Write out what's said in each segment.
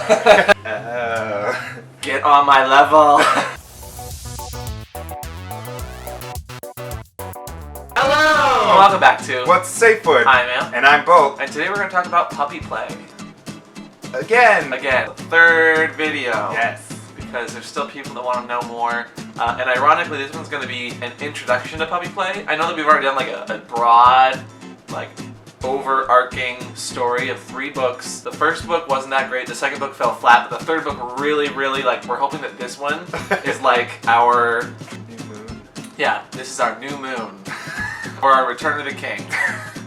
Get on my level. Hello! Welcome back to What's Safeword? I'm Al. And I'm Bolt. And today we're going to talk about puppy play. Again, third video. Yes. Because there's still people that want to know more. And ironically, this one's going to be an introduction to puppy play. I know that we've already done like a broad, like overarching story of 3 books. The first book wasn't that great. The second book fell flat. But the third book really, like, we're hoping that this one is like our New moon. Yeah, this is our new moon. Or our Return of the King.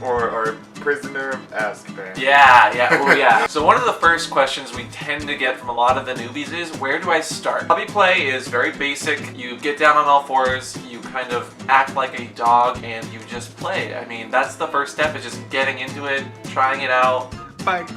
Or our Prisoner of Azkaban. Yeah. So one of the first questions we tend to get from a lot of the newbies is, where do I start? Puppy play is very basic. You get down on all fours, you kind of act like a dog, and you just play. I mean, that's the first step, is just getting into it, trying it out. Bike.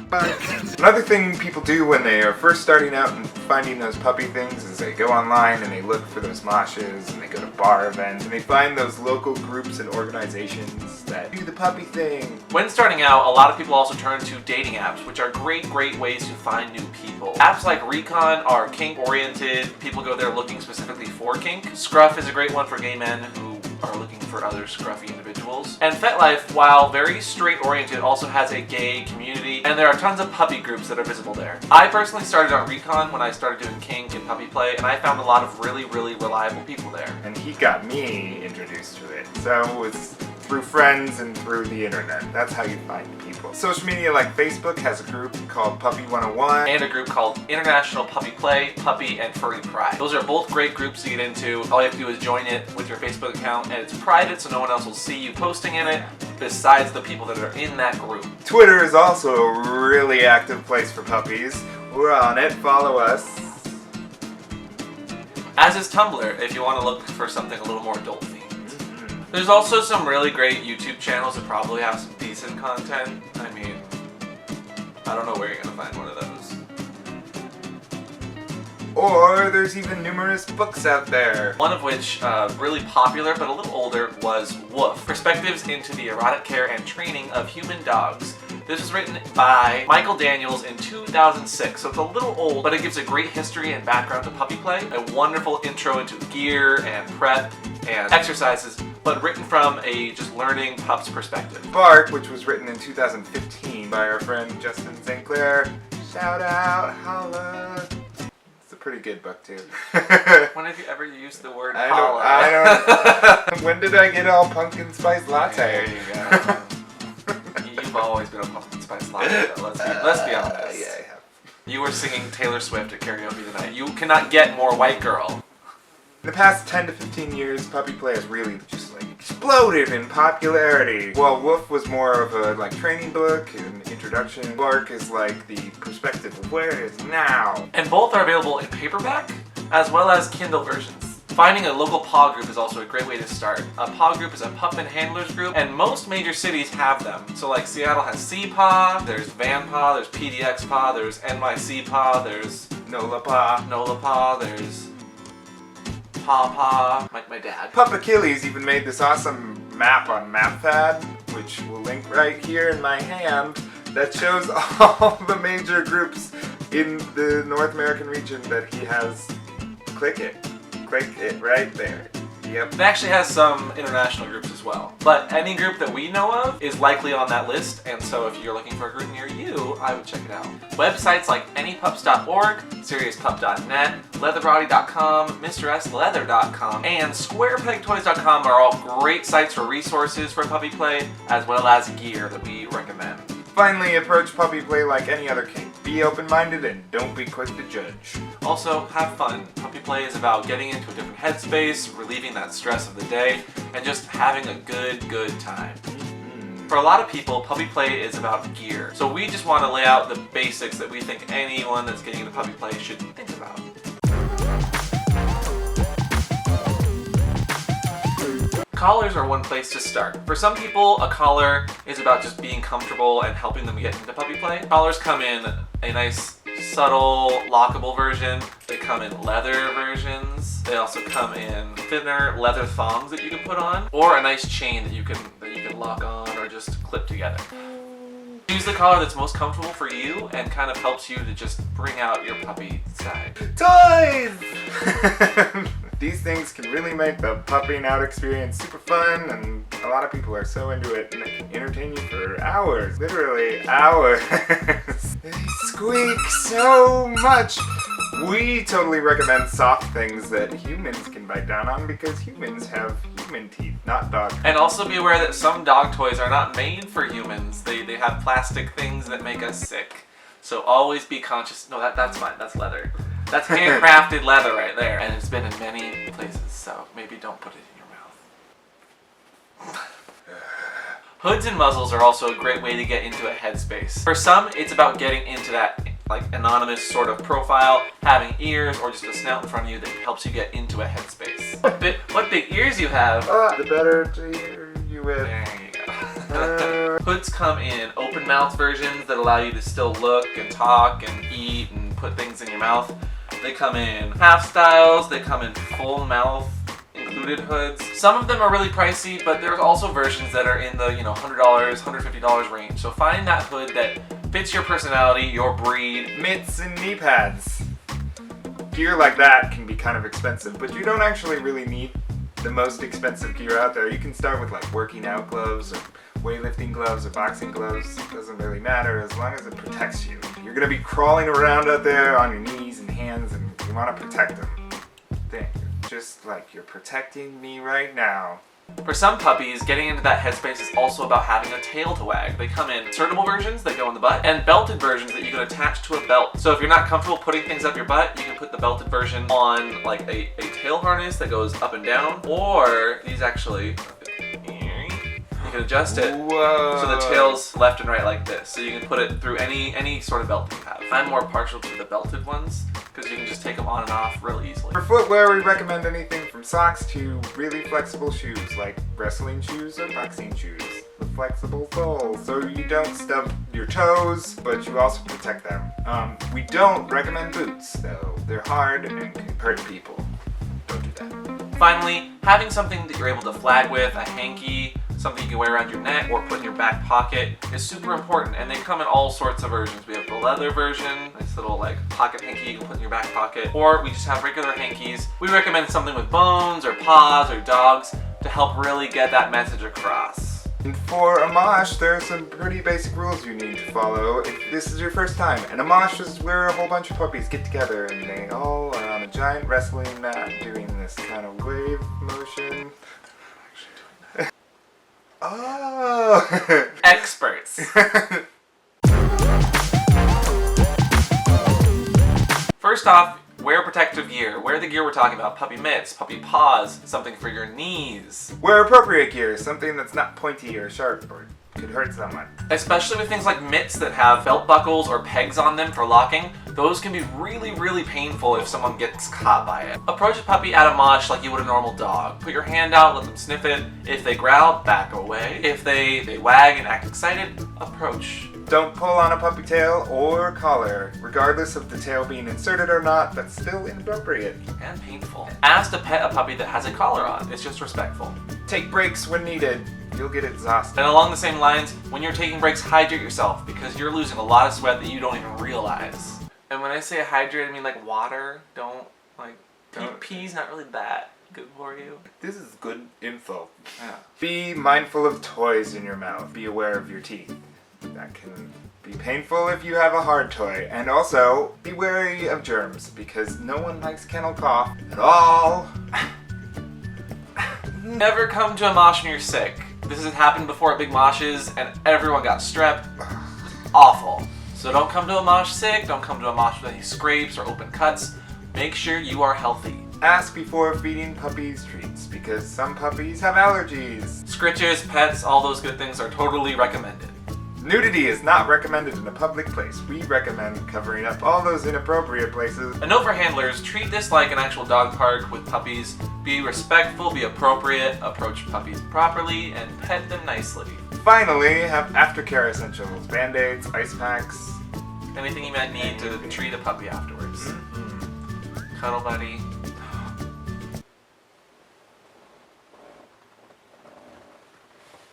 Another thing people do when they are first starting out and finding those puppy things is they go online and they look for those moshes and they go to bar events and they find those local groups and organizations that do the puppy thing. When starting out, a lot of people also turn to dating apps, which are great ways to find new people. Apps like Recon are kink-oriented. People go there looking specifically for kink. Scruff is a great one for gay men who are looking for other scruffy individuals. And FetLife, while very straight-oriented, also has a gay community, and there are tons of puppy groups that are visible there. I personally started on Recon when I started doing kink and puppy play, and I found a lot of really reliable people there. And he got me introduced to it. So it's through friends and through the internet. That's how you find people. Social media like Facebook has a group called Puppy 101. And a group called International Puppy Play, Puppy, and Furry Pride. Those are both great groups to get into. All you have to do is join it with your Facebook account, and it's private, so no one else will see you posting in it besides the people that are in that group. Twitter is also a really active place for puppies. We're on it. Follow us. As is Tumblr, if you want to look for something a little more adult-themed. There's also some really great YouTube channels that probably have some decent content. I mean, I don't know where you're going to find one of those. Or there's even numerous books out there. One of which, really popular but a little older, was Woof, Perspectives into the Erotic Care and Training of Human Dogs. This was written by Michael Daniels in 2006, so it's a little old, but it gives a great history and background to puppy play, a wonderful intro into gear and prep and exercises, but written from a just learning pup's perspective. Bark, which was written in 2015 by our friend Justin St. Clair. Shout out, holla. It's a pretty good book too. When have you ever used the word I holla? don't. When did I get all pumpkin spice latte? There you go. You've always been a pumpkin spice latte, though. Let's be honest. Yeah, I have. You were singing Taylor Swift at karaoke tonight. You cannot get more white girl. In the past 10 to 15 years, puppy play has really just like exploded in popularity. While Woof was more of a like training book and introduction, Bark is like the perspective of where it is now. And both are available in paperback as well as Kindle versions. Finding a local paw group is also a great way to start. A paw group is a Pup and Handlers group, and most major cities have them. So like Seattle has C-Paw, there's Van Paw, there's PDX Paw, there's NYC Paw, there's NOLA Paw. NOLA Paw, there's Paw, my dad. Pup Achilles even made this awesome map on MapPad, which we'll link right here in my hand, that shows all the major groups in the North American region that he has. Click it right there. Yep. It actually has some international groups as well. But any group that we know of is likely on that list, and so if you're looking for a group near you, I would check it out. Websites like anypups.org, seriouspup.net, leatherbrody.com, mrsleather.com, and squarepegtoys.com are all great sites for resources for puppy play, as well as gear that we recommend. Finally, approach puppy play like any other kink. Be open-minded and don't be quick to judge. Also, have fun. Puppy play is about getting into a different headspace, relieving that stress of the day, and just having a good time. For a lot of people, puppy play is about gear. So we just want to lay out the basics that we think anyone that's getting into puppy play should think about. Collars are one place to start. For some people, a collar is about just being comfortable and helping them get into puppy play. Collars come in a nice, subtle, lockable version. They come in leather versions. They also come in thinner leather thongs that you can put on, or a nice chain that you can lock on or just clip together. Choose the collar that's most comfortable for you and kind of helps you to just bring out your puppy side. Toys! These things can really make the puppying out experience super fun, and a lot of people are so into it, and they can entertain you for hours. Literally hours. They squeak so much. We totally recommend soft things that humans can bite down on because humans have human teeth, not dog. And also be aware that some dog toys are not made for humans. They have plastic things that make us sick. So always be conscious. No, that's fine. That's leather. That's handcrafted leather right there. And it's been in many places, so maybe don't put it in your mouth. Hoods and muzzles are also a great way to get into a headspace. For some, it's about getting into that like anonymous sort of profile, having ears or just a snout in front of you that helps you get into a headspace. What big ears you have! The better to hear you with. There you go. Hoods come in open mouth versions that allow you to still look and talk and eat and put things in your mouth. They come in half styles, they come in full mouth included hoods. Some of them are really pricey, but there's also versions that are in the $100, $150 range. So find that hood that fits your personality, your breed. Mitts and knee pads. Gear like that can be kind of expensive, but you don't actually really need the most expensive gear out there. You can start with like working out gloves or weightlifting gloves or boxing gloves. It doesn't really matter as long as it protects you. You're gonna be crawling around out there on your knees and hands, and you wanna protect them. Think, just like you're protecting me right now. For some puppies, getting into that headspace is also about having a tail to wag. They come in insertable versions that go in the butt and belted versions that you can attach to a belt. So if you're not comfortable putting things up your butt, you can put the belted version on like a tail harness that goes up and down, or these actually, you can adjust it. Whoa. So the tail's left and right like this. So you can put it through any sort of belt that you have. I'm more partial to the belted ones because you can just take them on and off really easily. For footwear, we recommend anything from socks to really flexible shoes, like wrestling shoes or boxing shoes. The flexible sole, so you don't stub your toes, but you also protect them. We don't recommend boots, though. They're hard and can hurt people. Don't do that. Finally, having something that you're able to flag with, a hanky, something you can wear around your neck or put in your back pocket is super important, and they come in all sorts of versions. We have the leather version, nice little like pocket hanky you can put in your back pocket, or we just have regular hankies. We recommend something with bones or paws or dogs to help really get that message across. And for a mosh, there are some pretty basic rules you need to follow if this is your first time. And a mosh is where a whole bunch of puppies get together and they all are on a giant wrestling mat doing this kind of wave motion. Oh! Experts. First off, wear protective gear. Wear the gear we're talking about. Puppy mitts, puppy paws, something for your knees. Wear appropriate gear, something that's not pointy or sharp or could hurt someone. Especially with things like mitts that have belt buckles or pegs on them for locking. Those can be really, really painful if someone gets caught by it. Approach a puppy at a mosh like you would a normal dog. Put your hand out, let them sniff it. If they growl, back away. If they wag and act excited, approach. Don't pull on a puppy tail or collar. Regardless of the tail being inserted or not, that's still inappropriate. And painful. Ask to pet a puppy that has a collar on. It's just respectful. Take breaks when needed. You'll get exhausted. And along the same lines, when you're taking breaks, hydrate yourself because you're losing a lot of sweat that you don't even realize. And when I say hydrate, I mean like water. Don't. Pee's not really that good for you. This is good info. Yeah. Be mindful of toys in your mouth. Be aware of your teeth. That can be painful if you have a hard toy. And also, be wary of germs because no one likes kennel cough at all. Never come to a mosh when you're sick. This has happened before at big moshes and everyone got strep. It's awful. So don't come to a mosh sick, don't come to a mosh with any scrapes or open cuts. Make sure you are healthy. Ask before feeding puppies treats because some puppies have allergies. Scritches, pets, all those good things are totally recommended. Nudity is not recommended in a public place. We recommend covering up all those inappropriate places. A note for handlers, treat this like an actual dog park with puppies. Be respectful, be appropriate, approach puppies properly, and pet them nicely. Finally, have aftercare essentials, band-aids, ice packs. Anything you might need to treat a puppy afterwards. Cuddle buddy.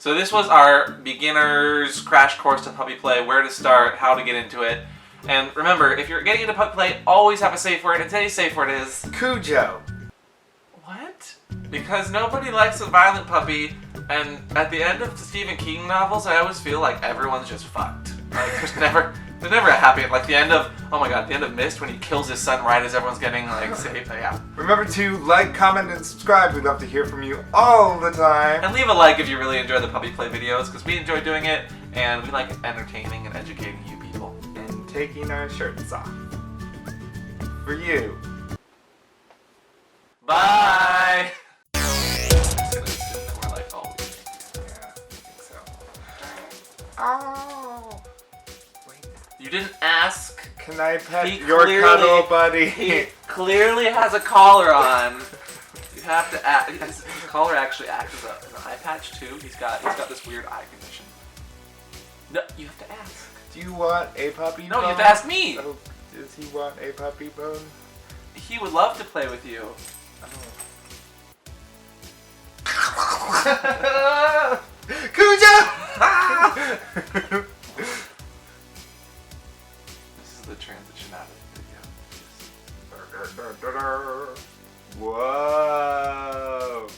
So this was our beginner's crash course to puppy play, where to start, how to get into it. And remember, if you're getting into puppy play, always have a safe word, and today's safe word is... Cujo. What? Because nobody likes a violent puppy, and at the end of Stephen King novels, I always feel like everyone's just fucked. Like, there's never a happy end. Like the end of, oh my god, the end of Mist when he kills his son right as everyone's getting like saved. Yeah. Remember to like, comment, and subscribe. We'd love to hear from you all the time. And leave a like if you really enjoy the puppy play videos, because we enjoy doing it, and we like entertaining and educating you people. And taking our shirts off. For you. Bye! Yeah, I think so. Oh. Wait. You didn't ask. Can I pet He your clearly- cuddle buddy? He clearly has a collar on. You have to act. His collar actually acts as an eye patch too. He's got this weird eye condition. No, you have to ask. Do you want a puppy No, bone? you have to ask me. Oh, does he want a puppy bone? He would love to play with you. Cujo! This is the transition out of the video. Whoa!